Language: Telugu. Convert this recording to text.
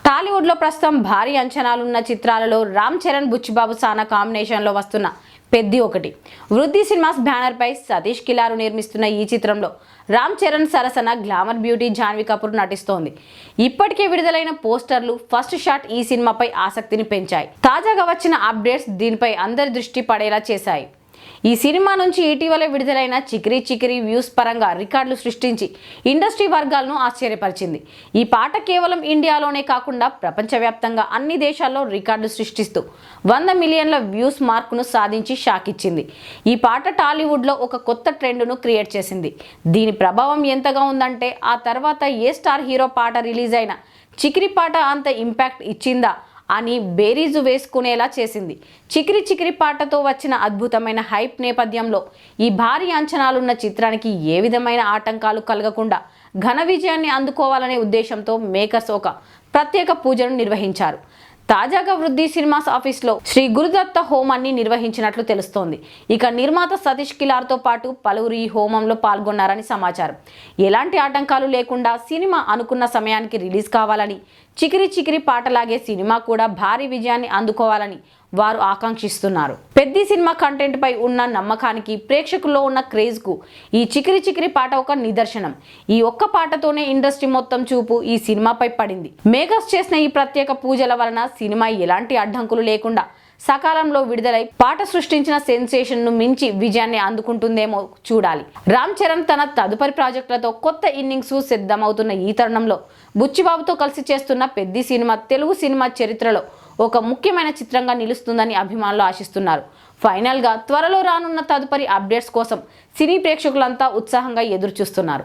టాలీవుడ్ లో ప్రస్తుతం భారీ అంచనాలున్న చిత్రాలలో రామ్ చరణ్ బుచ్చిబాబు సానా కాంబినేషన్ లో వస్తున్న పెద్ది ఒకటి. వృద్ధి సినిమాస్ బ్యానర్ పై సతీష్ కిలారు నిర్మిస్తున్న ఈ చిత్రంలో రామ్ చరణ్ సరసన గ్లామర్ బ్యూటీ జాన్వీ కపూర్ నటిస్తోంది. ఇప్పటికే విడుదలైన పోస్టర్లు, ఫస్ట్ షాట్ ఈ సినిమాపై ఆసక్తిని పెంచాయి. తాజాగా వచ్చిన అప్డేట్స్ దీనిపై అందరి దృష్టి పడేలా చేశాయి. ఈ సినిమా నుంచి ఇటీవలే విడుదలైన చికిరి చికిరి వ్యూస్ పరంగా రికార్డులు సృష్టించి ఇండస్ట్రీ వర్గాలను ఆశ్చర్యపరిచింది. ఈ పాట కేవలం ఇండియాలోనే కాకుండా ప్రపంచవ్యాప్తంగా అన్ని దేశాల్లో రికార్డులు సృష్టిస్తూ 100 మిలియన్ల వ్యూస్ మార్కును సాధించి షాక్ ఇచ్చింది. ఈ పాట టాలీవుడ్లో ఒక కొత్త ట్రెండ్ను క్రియేట్ చేసింది. దీని ప్రభావం ఎంతగా ఉందంటే ఆ తర్వాత ఏ స్టార్ హీరో పాట రిలీజ్ అయినా చికిరి పాట అంత ఇంపాక్ట్ ఇచ్చిందా అని బేరీజు వేసుకునేలా చేసింది. చికిరి చికిరి పాటతో వచ్చిన అద్భుతమైన హైప్ నేపథ్యంలో ఈ భారీ అంచనాలున్న చిత్రానికి ఏ విధమైన ఆటంకాలు కలగకుండా ఘన విజయాన్ని అందుకోవాలనే ఉద్దేశంతో మేకర్స్ ఒక ప్రత్యేక పూజను నిర్వహించారు. తాజాగా వృద్ధి సినిమాస్ ఆఫీస్లో శ్రీ గురుదత్త హోమాన్ని నిర్వహించినట్లు తెలుస్తోంది. ఇక నిర్మాత సతీష్ కిలార్తో పాటు పలువురు ఈ హోమంలో పాల్గొన్నారని సమాచారం. ఎలాంటి ఆటంకాలు లేకుండా సినిమా అనుకున్న సమయానికి రిలీజ్ కావాలని, చికిరి చికిరి పాటలాగే సినిమా కూడా భారీ విజయాన్ని అందుకోవాలని వారు ఆకాంక్షిస్తున్నారు. పెద్ది సినిమా కంటెంట్ పై ఉన్న నమ్మకానికి, ప్రేక్షకుల్లో ఉన్న క్రేజ్ కు ఈ చికిరి చికిరి పాట ఒక నిదర్శనం. ఈ ఒక్క పాటతోనే ఇండస్ట్రీ మొత్తం చూపు ఈ సినిమాపై పడింది. మేకర్స్ చేసిన ఈ ప్రత్యేక పూజల వలన సినిమా ఎలాంటి అడ్డంకులు లేకుండా సకాలంలో విడుదలై పాట సృష్టించిన సెన్సేషన్ ను మించి విజయాన్ని అందుకుంటుందేమో చూడాలి. రామ్ చరణ్ తన తదుపరి ప్రాజెక్టులతో కొత్త ఇన్నింగ్స్ సిద్ధమవుతున్న ఈ తరుణంలో బుచ్చిబాబుతో కలిసి చేస్తున్న పెద్ది సినిమా తెలుగు సినిమా చరిత్రలో ఒక ముఖ్యమైన చిత్రంగా నిలుస్తుందని అభిమానులు ఆశిస్తున్నారు. ఫైనల్గా త్వరలో రానున్న తదుపరి అప్డేట్స్ కోసం సినీ ప్రేక్షకులంతా ఉత్సాహంగా ఎదురు చూస్తున్నారు.